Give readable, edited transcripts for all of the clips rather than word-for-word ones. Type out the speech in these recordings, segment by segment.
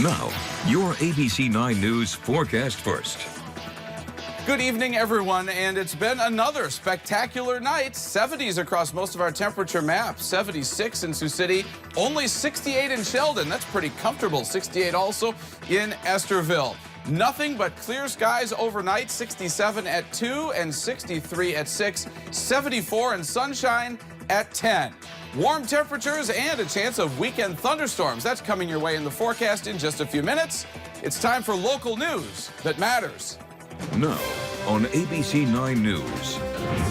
Now, your ABC 9 News forecast first. Good evening, everyone, and it's been another spectacular night. 70s across most of our temperature maps. 76 in Sioux City, only 68 in Sheldon. That's pretty comfortable. 68 also in Estherville. Nothing but clear skies overnight. 67 at 2 and 63 at 6. 74 and sunshine at 10. Warm temperatures and a chance of weekend thunderstorms. That's coming your way in the forecast in just a few minutes. It's time for local news that matters. Now, on ABC 9 News.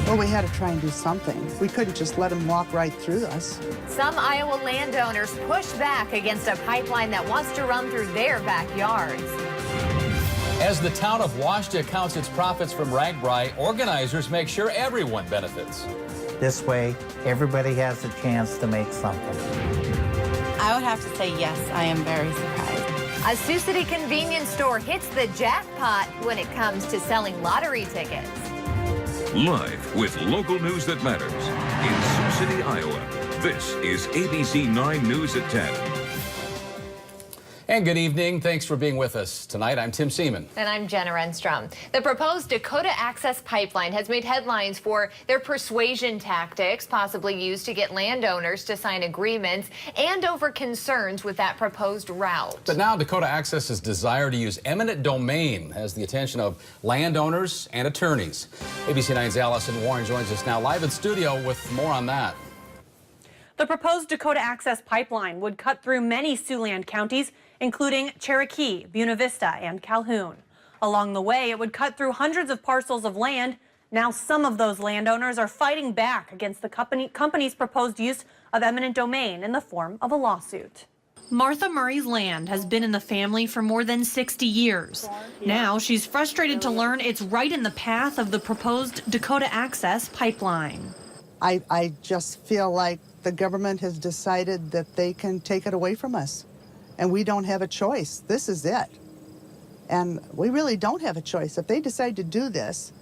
Well, we had to try and do something. We couldn't just let them walk right through us. Some Iowa landowners push back against a pipeline that wants to run through their backyards. As the town of Washta counts its profits from RAGBRAI, organizers make sure everyone benefits. This way, everybody has a chance to make something. I would have to say yes, I am very surprised. A Sioux City convenience store hits the jackpot when it comes to selling lottery tickets. Live with local news that matters in Sioux City, Iowa. This is ABC 9 News at 10. And good evening. Thanks for being with us tonight. I'm Tim Seaman. And I'm Jenna Renstrom. The proposed Dakota Access Pipeline has made headlines for their persuasion tactics, possibly used to get landowners to sign agreements, and over concerns with that proposed route. But now Dakota Access's desire to use eminent domain has the attention of landowners and attorneys. ABC 9's Allison Warren joins us now live in studio with more on that. The proposed Dakota Access Pipeline would cut through many Siouxland counties, including Cherokee, Buena Vista, and Calhoun. Along the way, it would cut through hundreds of parcels of land. Now some of those landowners are fighting back against the company's proposed use of eminent domain in the form of a lawsuit. Martha Murray's land has been in the family for more than 60 years. Now she's frustrated to learn it's right in the path of the proposed Dakota Access Pipeline. I just feel like the government has decided that they can take it away from us. And we don't have a choice. This is it. And we really don't have a choice. If they decide to do this,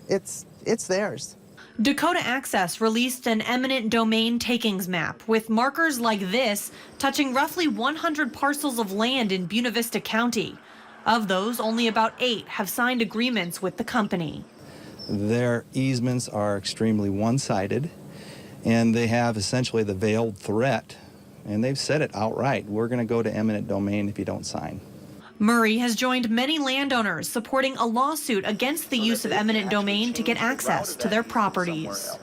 it's theirs. Dakota Access released an eminent domain takings map with markers like this touching roughly 100 parcels of land in Buena Vista County. Of those, only about 8 have signed agreements with the company. Their easements are extremely one-sided, and they have essentially the veiled threat. And they've said it outright. We're going to go to eminent domain if you don't sign. Murray has joined many landowners supporting a lawsuit against the use of eminent domain to get access to their properties.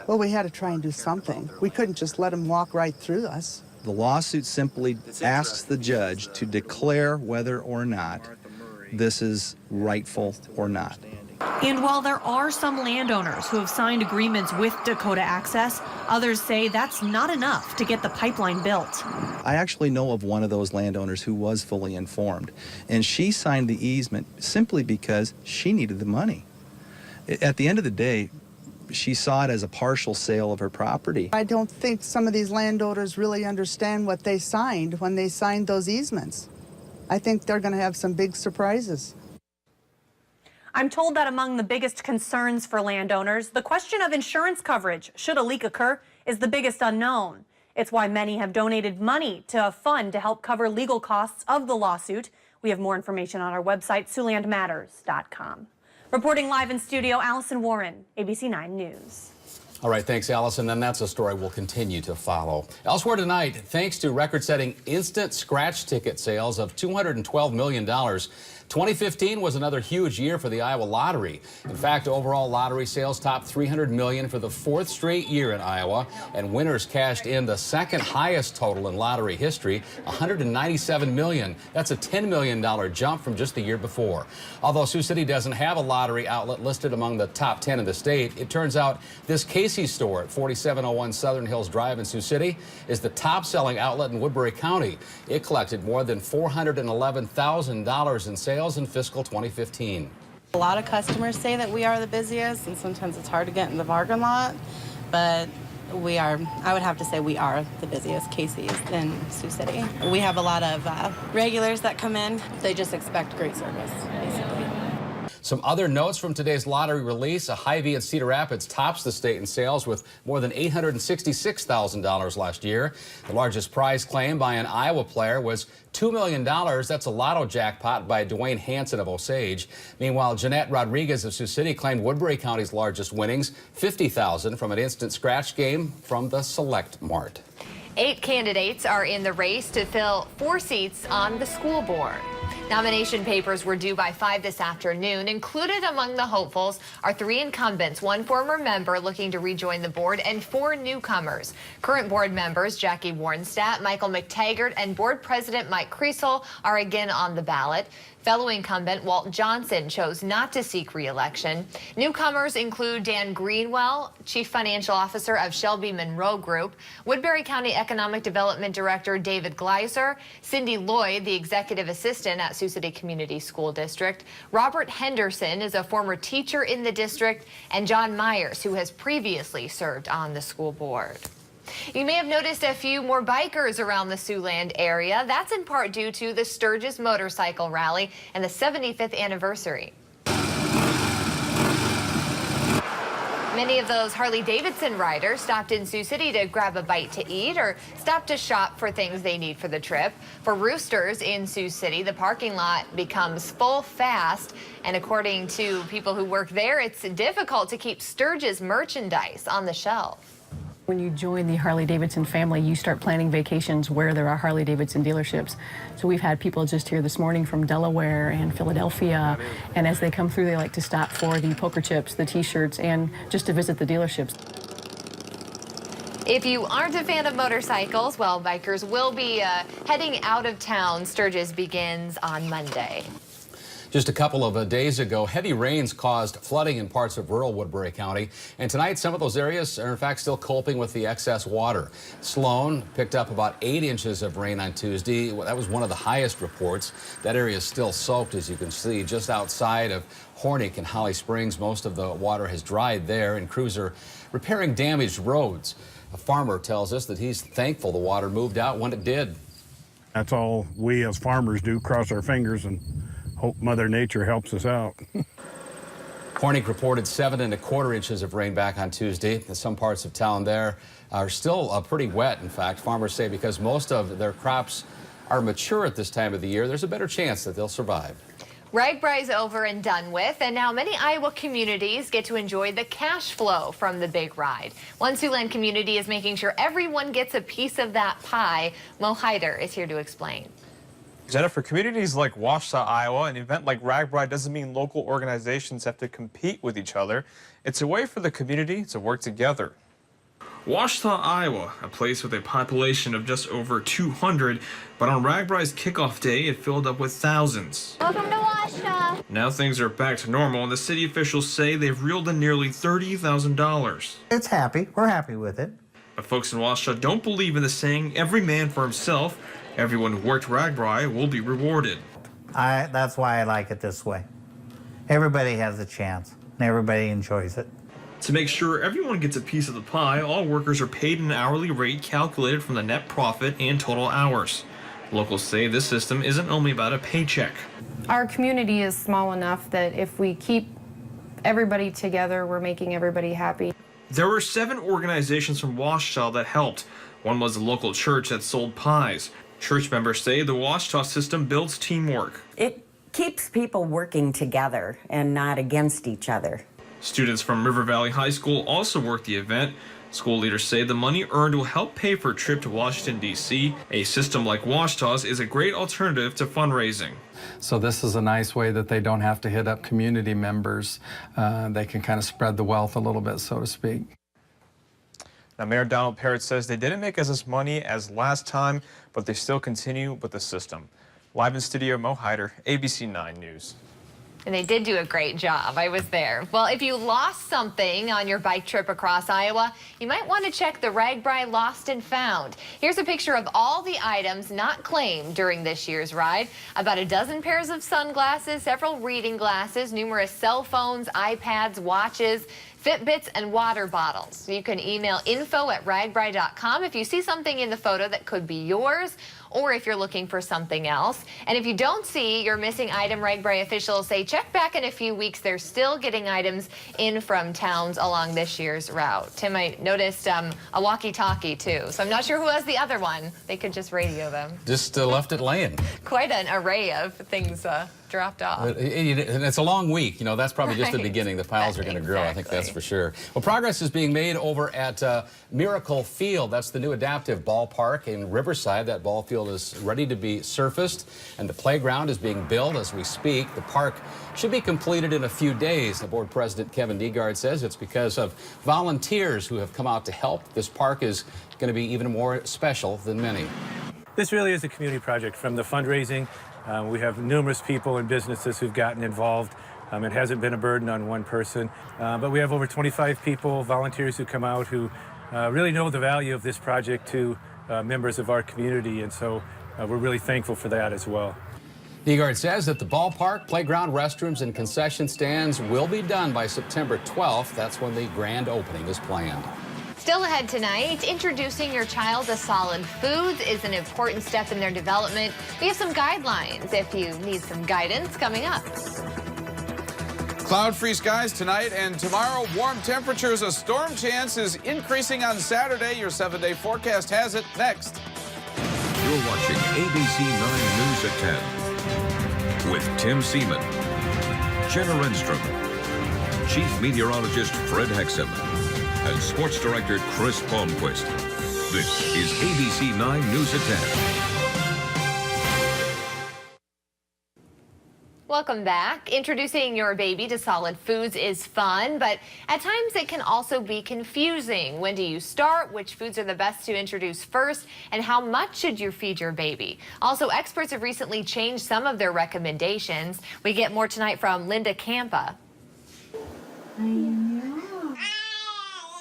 Well, we had to try and do something. We couldn't just let them walk right through us. The lawsuit simply asks the judge to declare whether or not this is rightful or not. And while there are some landowners who have signed agreements with Dakota Access, others say that's not enough to get the pipeline built. I actually know of one of those landowners who was fully informed, and she signed the easement simply because she needed the money. At the end of the day, she saw it as a partial sale of her property. I don't think some of these landowners really understand what they signed when they signed those easements. I think they're going to have some big surprises. I'm told that among the biggest concerns for landowners, the question of insurance coverage should a leak occur is the biggest unknown. It's why many have donated money to a fund to help cover legal costs of the lawsuit. We have more information on our website, SiouxlandMatters.com. Reporting live in studio, Allison Warren, ABC 9 News. All right, thanks, Allison. And that's a story we'll continue to follow. Elsewhere tonight, thanks to record-setting instant scratch ticket sales of $212 million, 2015 was another huge year for the Iowa Lottery. In fact, overall lottery sales topped $300 million for the 4th straight year in Iowa, and winners cashed in the second highest total in lottery history, $197 million. That's a $10 million jump from just the year before. Although Sioux City doesn't have a lottery outlet listed among the top 10 in the state, it turns out this Kcau store at 4701 Southern Hills Drive in Sioux City is the top-selling outlet in Woodbury County. It collected more than $411,000 in sales in fiscal 2015. A lot of customers say that we are the busiest, and sometimes it's hard to get in the parking lot, but we are, I would have to say we are the busiest Kcau's in Sioux City. We have a lot of regulars that come in. They just expect great service, basically. Some other notes from today's lottery release. A Hy-Vee in Cedar Rapids tops the state in sales with more than $866,000 last year. The largest prize claim by an Iowa player was $2 million. That's a lotto jackpot by Dwayne Hansen of Osage. Meanwhile, Jeanette Rodriguez of Sioux City claimed Woodbury County's largest winnings, $50,000 from an instant scratch game from the Select Mart. 8 candidates are in the race to fill 4 seats on the school board. Nomination papers were due by 5 this afternoon. Included among the hopefuls are 3 incumbents, 1 former member looking to rejoin the board, and 4 newcomers. Current board members Jackie Warnstadt, Michael McTaggart, and board president Mike Kriesel are again on the ballot. Fellow incumbent Walt Johnson chose not to seek re-election. Newcomers include Dan Greenwell, Chief Financial Officer of Shelby Monroe Group, Woodbury County Economic Development Director David Gleiser, Cindy Lloyd, the Executive Assistant at Sioux City Community School District, Robert Henderson is a former teacher in the district, and John Myers, who has previously served on the school board. You may have noticed a few more bikers around the Siouxland area. That's in part due to the Sturgis Motorcycle Rally and the 75th anniversary. Many of those Harley-Davidson riders stopped in Sioux City to grab a bite to eat or stop to shop for things they need for the trip. For Roosters in Sioux City, the parking lot becomes full fast. And according to people who work there, it's difficult to keep Sturgis merchandise on the shelf. When you join the Harley-Davidson family, you start planning vacations where there are Harley-Davidson dealerships. So we've had people just here this morning from Delaware and Philadelphia, and as they come through, they like to stop for the poker chips, the T-shirts, and just to visit the dealerships. If you aren't a fan of motorcycles, well, bikers will be heading out of town. Sturgis begins on Monday. Just a couple of days ago, heavy rains caused flooding in parts of rural Woodbury County. And tonight, some of those areas are, in fact, still coping with the excess water. Sloan picked up about 8 inches of rain on Tuesday. That was one of the highest reports. That area is still soaked, as you can see, just outside of Hornick and Holly Springs. Most of the water has dried there, and crews are repairing damaged roads. A farmer tells us that he's thankful the water moved out when it did. That's all we as farmers do, cross our fingers and hope Mother Nature helps us out. Hornick reported 7 1/4 inches of rain back on Tuesday. Some parts of town there are still pretty wet. In fact, farmers say because most of their crops are mature at this time of the year, there's a better chance that they'll survive. RAGBRAI's over and done with, and now many Iowa communities get to enjoy the cash flow from the big ride. One Siouxland community is making sure everyone gets a piece of that pie. Mo Hyder is here to explain. Jenna, for communities like Washita, Iowa, an event like RAGBRAI doesn't mean local organizations have to compete with each other. It's a way for the community to work together. Washita, Iowa, a place with a population of just over 200, but on RAGBRAI's kickoff day, it filled up with thousands. Welcome to Washita. Now things are back to normal, and the city officials say they've reeled in nearly $30,000. It's happy. We're happy with it. But folks in Washita don't believe in the saying, every man for himself. Everyone who worked RAGBRAI will be rewarded. That's why I like it this way. Everybody has a chance, and everybody enjoys it. To make sure everyone gets a piece of the pie, all workers are paid an hourly rate calculated from the net profit and total hours. Locals say this system isn't only about a paycheck. Our community is small enough that if we keep everybody together, we're making everybody happy. There were 7 organizations from Washita that helped. One was a local church that sold pies. Church members say the Washita system builds teamwork. It keeps people working together and not against each other. Students from River Valley High School also worked the event. School leaders say the money earned will help pay for a trip to Washington, D.C. A system like Washita's is a great alternative to fundraising. So this is a nice way that they don't have to hit up community members. They can kind of spread the wealth a little bit, so to speak. Now, Mayor Donald Parrott says they didn't make as much money as last time, but they still continue with the system. Live in studio, Mo Hyder, ABC 9 News. And they did do a great job. I was there. Well, if you lost something on your bike trip across Iowa, you might want to check the RAGBRAI Lost and Found. Here's a picture of all the items not claimed during this year's ride. About a dozen pairs of sunglasses, several reading glasses, numerous cell phones, iPads, watches, Fitbits, and water bottles. You can email info@ragbrai.com if you see something in the photo that could be yours, or if you're looking for something else. And if you don't see your missing item, Ragbray officials say check back in a few weeks. They're still getting items in from towns along this year's route. Tim, I noticed a walkie-talkie too, so I'm not sure who has the other one. They could just radio them. Just left it laying. Quite an array of things dropped off. And it's a long week. You know, that's probably just the beginning. The piles are going to grow. I think that's for sure. Well, progress is being made over at Miracle Field. That's the new adaptive ballpark in Riverside. That ball field is ready to be surfaced, and the playground is being built as we speak. The park should be completed in a few days. The board president, Kevin Deegard, says it's because of volunteers who have come out to help. This park is going to be even more special than many. This really is a community project. From the fundraising, we have numerous people and businesses who've gotten involved. It hasn't been a burden on one person, but we have over 25 people, volunteers who come out who really know the value of this project to members of our community, and so we're really thankful for that as well. Deegard says that the ballpark, playground, restrooms, and concession stands will be done by September 12th. That's when the grand opening is planned. Still ahead tonight, introducing your child to solid foods is an important step in their development. We have some guidelines if you need some guidance coming up. Cloud-free skies tonight and tomorrow. Warm temperatures. A storm chance is increasing on Saturday. Your 7-day forecast has it next. You're watching ABC 9 News at 10 with Tim Seaman, Jenna Renstrom, Chief Meteorologist Fred Hexam, and Sports Director Chris Palmquist. This is ABC 9 News at 10. Welcome back. Introducing your baby to solid foods is fun, but at times it can also be confusing. When do you start? Which foods are the best to introduce first? And how much should you feed your baby? Also, experts have recently changed some of their recommendations. We get more tonight from Linda Campa.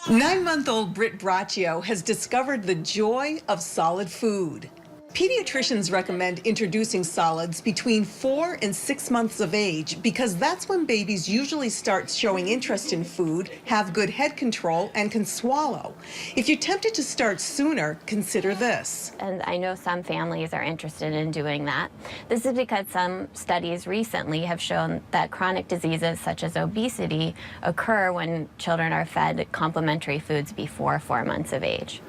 9-month-old Britt Braccio has discovered the joy of solid food. Pediatricians recommend introducing solids between 4 and 6 months of age because that's when babies usually start showing interest in food, have good head control, and can swallow. If you're tempted to start sooner, consider this. And I know some families are interested in doing that. This is because some studies recently have shown that chronic diseases such as obesity occur when children are fed complementary foods before 4 months of age.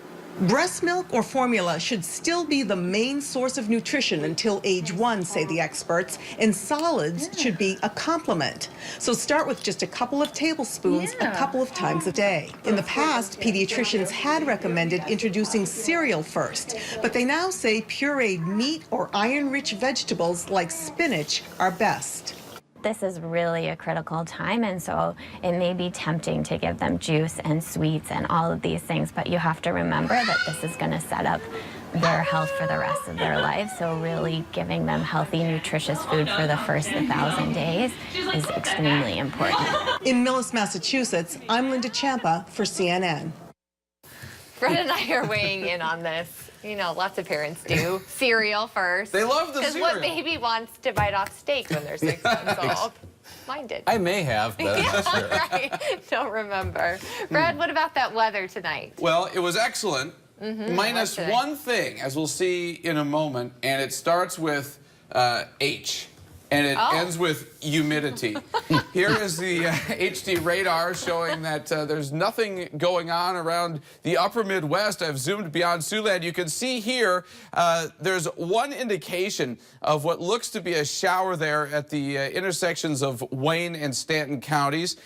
Breast milk or formula should still be the main source of nutrition until age 1, say the experts, and solids should be a complement. So start with just a couple of tablespoons a couple of times a day. In the past, pediatricians had recommended introducing cereal first, but they now say pureed meat or iron-rich vegetables like spinach are best. This is really a critical time, and so it may be tempting to give them juice and sweets and all of these things, but you have to remember that this is going to set up their health for the rest of their lives. So really giving them healthy, nutritious food for the first 1,000 days is extremely important. In Millis, Massachusetts, I'm Linda Campa for CNN. Fred and I are weighing in on this. You know, lots of parents do. Cereal first. They love the cereal. Because what baby wants to bite off steak when they're 6 months old? Mine did. I may have, but I'm not sure. Right. Don't remember. Brad, what about that weather tonight? Well, it was excellent. Minus one thing, as we'll see in a moment, and it starts with H. And it ends with humidity. Here is the HD radar showing that there's nothing going on around the upper Midwest. I've zoomed beyond Siouxland. You can see here there's one indication of what looks to be a shower there at the intersections of Wayne and Stanton counties.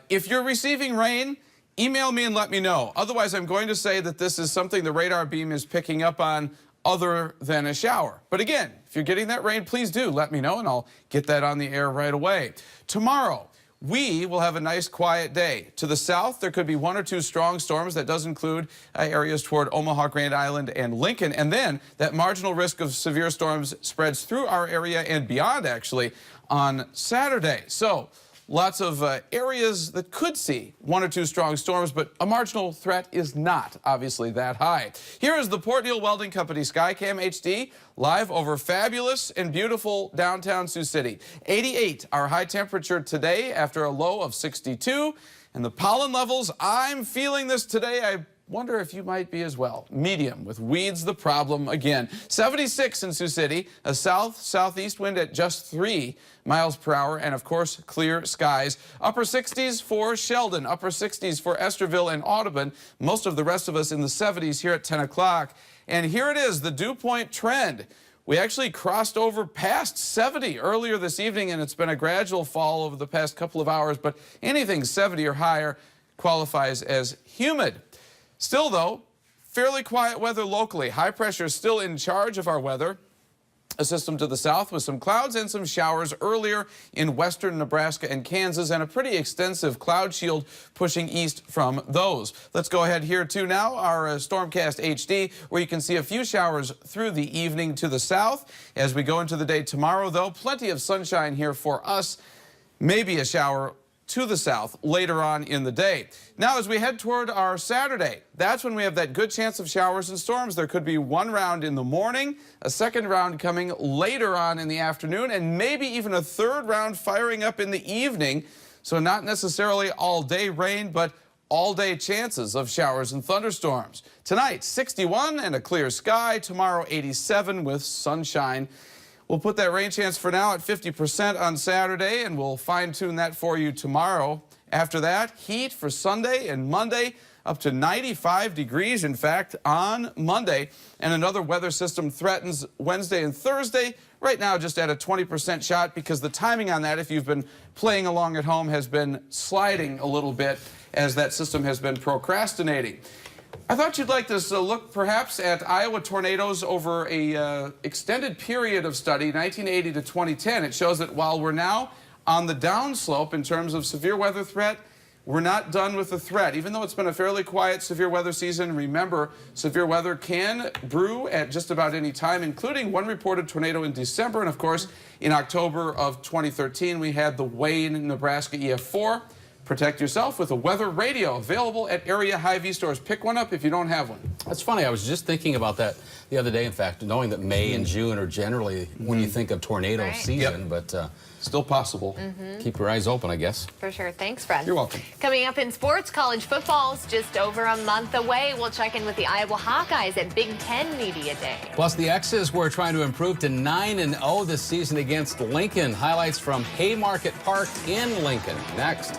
If you're receiving rain, email me and let me know. Otherwise, I'm going to say that this is something the radar beam is picking up on other than a shower. But again, if you're getting that rain, please do let me know and I'll get that on the air right away. Tomorrow, we will have a nice quiet day. To the south, there could be 1 or 2 strong storms. That does include areas toward Omaha, Grand Island, and Lincoln. And then that marginal risk of severe storms spreads through our area and beyond, actually, on Saturday. So lots of areas that could see 1 or 2 strong storms, but a marginal threat is not obviously that high. Here is the Port Neal Welding Company Skycam HD, live over fabulous and beautiful downtown Sioux City. 88, our high temperature today after a low of 62. And the pollen levels, I'm feeling this today. I Wonder if you might be as well. Medium with weeds the problem again. 76 in Sioux City, a south-southeast wind at just 3 miles per hour, and of course, clear skies. Upper 60s for Sheldon, upper 60s for Esterville and Audubon. Most of the rest of us in the 70s here at 10 o'clock. And here it is, the dew point trend. We actually crossed over past 70 earlier this evening, and it's been a gradual fall over the past couple of hours, but anything 70 or higher qualifies as humid. Still, though, fairly quiet weather locally. High pressure is still in charge of our weather. A system to the south with some clouds and some showers earlier in western Nebraska and Kansas, and a pretty extensive cloud shield pushing east from those. Let's go ahead here to now our Stormcast HD, where you can see a few showers through the evening to the south. As we go into the day tomorrow, though, plenty of sunshine here for us. Maybe a shower to the south later on in the day. Now, as we head toward our Saturday, that's when we have that good chance of showers and storms. There could be one round in the morning, a second round coming later on in the afternoon, and maybe even a third round firing up in the evening. So not necessarily all-day rain, but all-day chances of showers and thunderstorms. Tonight, 61 and a clear sky. Tomorrow, 87 with sunshine. We'll put that rain chance for now at 50% on Saturday, and we'll fine-tune that for you tomorrow. After that, heat for Sunday and Monday, up to 95 degrees, in fact, on Monday. And another weather system threatens Wednesday and Thursday. Right now, just at a 20% shot, because the timing on that, if you've been playing along at home, has been sliding a little bit as that system has been procrastinating. I thought you'd like to look perhaps at Iowa tornadoes over a extended period of study, 1980 to 2010. It shows that while we're now on the downslope in terms of severe weather threat, we're not done with the threat. Even though it's been a fairly quiet severe weather season, remember, severe weather can brew at just about any time, including one reported tornado in December. And of course, in October of 2013, we had the Wayne, Nebraska EF4. Protect yourself with a weather radio available at area Hy-Vee stores. Pick one up if you don't have one. That's funny. I was just thinking about that the other day, in fact, knowing that May and June are generally when you think of tornado season, but still possible. Keep your eyes open, I guess. For sure. Thanks, Fred. You're welcome. Coming up in sports, college football's just over a month away. We'll check in with the Iowa Hawkeyes at Big Ten Media Day. Plus, the X's were trying to improve to 9-0 this season against Lincoln. Highlights from Haymarket Park in Lincoln. Next.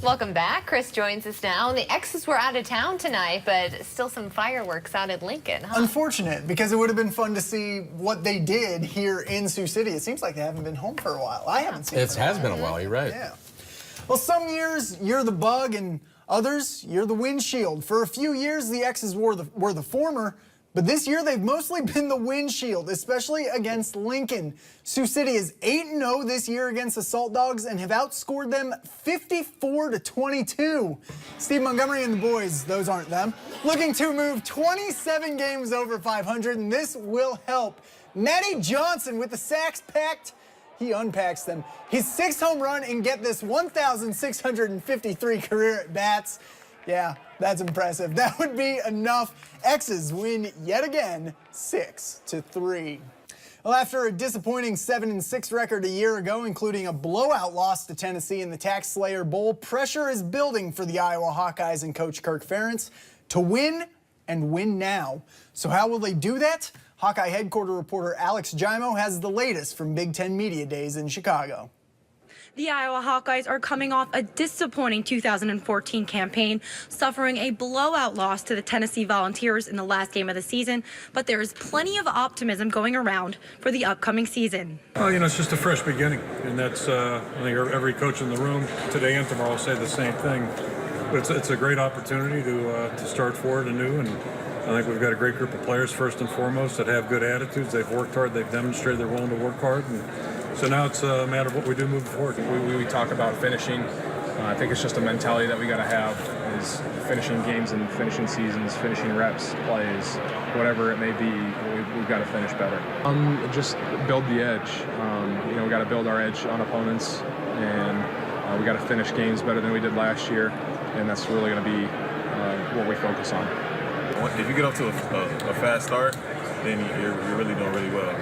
Welcome back. Chris joins us now. The X's were out of town tonight, but still some fireworks out at Lincoln, huh? Unfortunate, because it would have been fun to see what they did here in Sioux City. It seems like they haven't been home for a while. I haven't seen it. It has been a while, you're right. Yeah. Well, some years you're the bug and others you're the windshield. For a few years, the X's were the former, but this year they've mostly been the windshield, especially against Lincoln. Sioux City is 8-0 this year against the Salt Dogs and have outscored them 54-22. Steve Montgomery and the boys, those aren't them, looking to move 27 games over 500, and this will help. Matty Johnson with the sacks packed. He unpacks them. His 6th home run and get this 1,653 career at bats. Yeah, that's impressive. That would be enough. X's win yet again, 6-3. Well, after a disappointing 7-6 record a year ago, including a blowout loss to Tennessee in the Tax Slayer Bowl, pressure is building for the Iowa Hawkeyes and Coach Kirk Ferentz to win and win now. So how will they do that? Hawkeye headquarters reporter Alex Gimo has the latest from Big Ten Media Days in Chicago. The Iowa Hawkeyes are coming off a disappointing 2014 campaign, suffering a blowout loss to the Tennessee Volunteers in the last game of the season, but there is plenty of optimism going around for the upcoming season. Well, you know, it's just a fresh beginning, and that's, I think every coach in the room today and tomorrow will say the same thing. But it's a great opportunity to start forward anew, and I think we've got a great group of players, first and foremost, that have good attitudes. They've worked hard. They've demonstrated they're willing to work hard. And so now it's a matter of what we do moving forward. We talk about finishing. I think it's just a mentality that we got to have is finishing games and finishing seasons, finishing reps, plays, whatever it may be. We've got to finish better. Just build the edge. You know, we got to build our edge on opponents, and we got to finish games better than we did last year, and that's really going to be what we focus on. If you get off to a fast start, then you're really doing really well.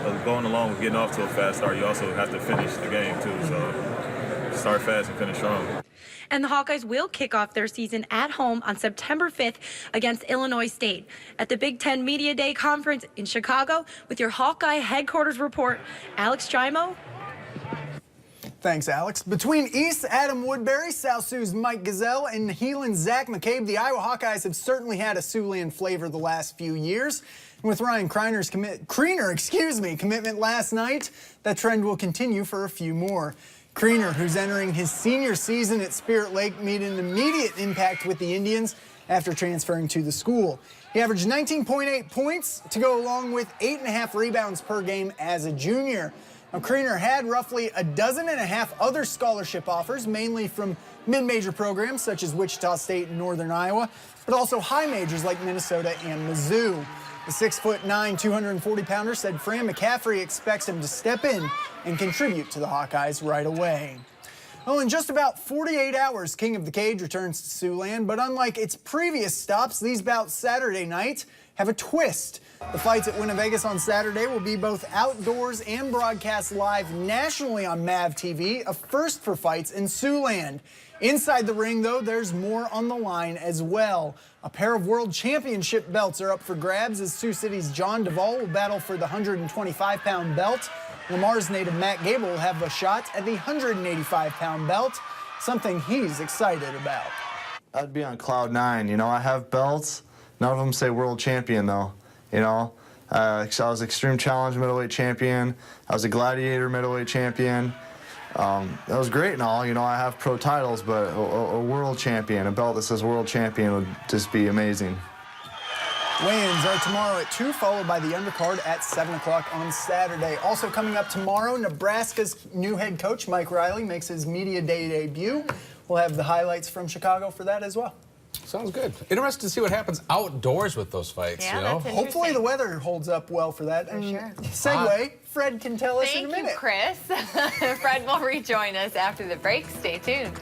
But going along with getting off to a fast start, you also have to finish the game too. So start fast and finish strong. And the Hawkeyes will kick off their season at home on September 5th against Illinois State. At the Big Ten Media Day Conference in Chicago, with your Hawkeye headquarters report, Alex Strimo. Thanks, Alex. Between East's Adam Woodbury, South Sioux's Mike Gazelle, and Heelan's Zach McCabe, the Iowa Hawkeyes have certainly had a Siouxland flavor the last few years. And with Ryan Kriener's commitment last night, that trend will continue for a few more. Kriener, who's entering his senior season at Spirit Lake, made an immediate impact with the Indians after transferring to the school. He averaged 19.8 points to go along with 8.5 rebounds per game as a junior. Now, Kriener had roughly 12.5 other scholarship offers, mainly from mid-major programs such as Wichita State and Northern Iowa, but also high majors like Minnesota and Mizzou. The 6'9", 240-pounder said Fran McCaffrey expects him to step in and contribute to the Hawkeyes right away. Well, in just about 48 hours, King of the Cage returns to Siouxland, but unlike its previous stops, these bouts Saturday night have a twist. The fights at Winnevegas on Saturday will be both outdoors and broadcast live nationally on MAV TV, a first for fights in Siouxland. Inside the ring, though, there's more on the line as well. A pair of world championship belts are up for grabs as Sioux City's John Duvall will battle for the 125-pound belt. Lamar's native Matt Gable will have a shot at the 185-pound belt, something he's excited about. I'd be on cloud nine. You know, I have belts. None of them say world champion, though. You know, I was Extreme Challenge middleweight champion. I was a Gladiator middleweight champion. That was great and all. You know, I have pro titles, but a world champion, a belt that says world champion would just be amazing. Weigh-ins are tomorrow at 2, followed by the undercard at 7 o'clock on Saturday. Also coming up tomorrow, Nebraska's new head coach, Mike Riley, makes his media day debut. We'll have the highlights from Chicago for that as well. Sounds good. Interesting to see what happens outdoors with those fights. Yeah, you know? that's Hopefully the weather holds up well for that. And sure. Segue, Fred can tell us in a minute. Thank you, Chris. Fred will rejoin us after the break. Stay tuned.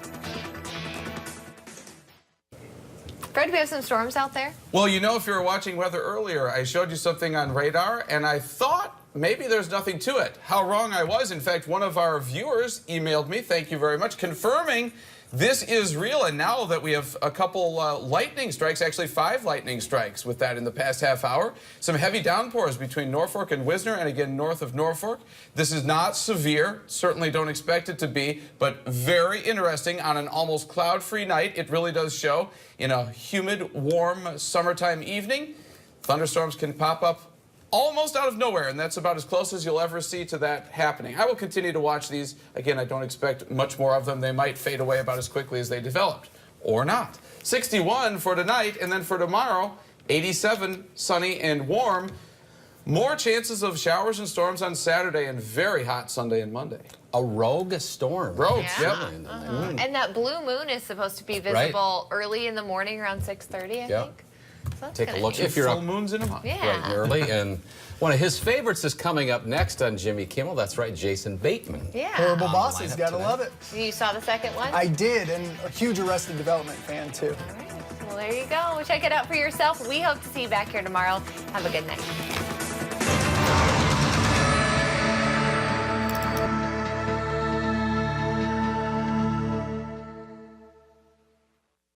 Fred, we have some storms out there? Well, you know, if you were watching weather earlier, I showed you something on radar, and I thought maybe there's nothing to it. How wrong I was. In fact, one of our viewers emailed me, thank you very much, confirming this is real. And now that we have a couple lightning strikes, actually 5 lightning strikes with that in the past half hour. Some heavy downpours between Norfolk and Wisner, and again north of Norfolk. This is not severe, certainly don't expect it to be, but very interesting on an almost cloud-free night. It really does show in a humid, warm summertime evening. Thunderstorms can pop up almost out of nowhere, and that's about as close as you'll ever see to that happening. I will continue to watch these. Again, I don't expect much more of them. They might fade away about as quickly as they developed, or not. 61 for tonight, and then for tomorrow, 87, sunny and warm. More chances of showers and storms on Saturday, and very hot Sunday and Monday. A rogue storm. Rogue, Yeah. yep. And that blue moon is supposed to be visible early in the morning around 6:30, I think. So that's Take a gonna look be if you're full up moons in a month. Yeah. bright and early. And one of his favorites is coming up next on Jimmy Kimmel. That's right, Jason Bateman. Yeah. Horrible On the Bosses, lineup gotta tonight. love it. You saw the second one? I did, and a huge Arrested Development fan, too. Well, there you go. Check it out for yourself. We hope to see you back here tomorrow. Have a good night.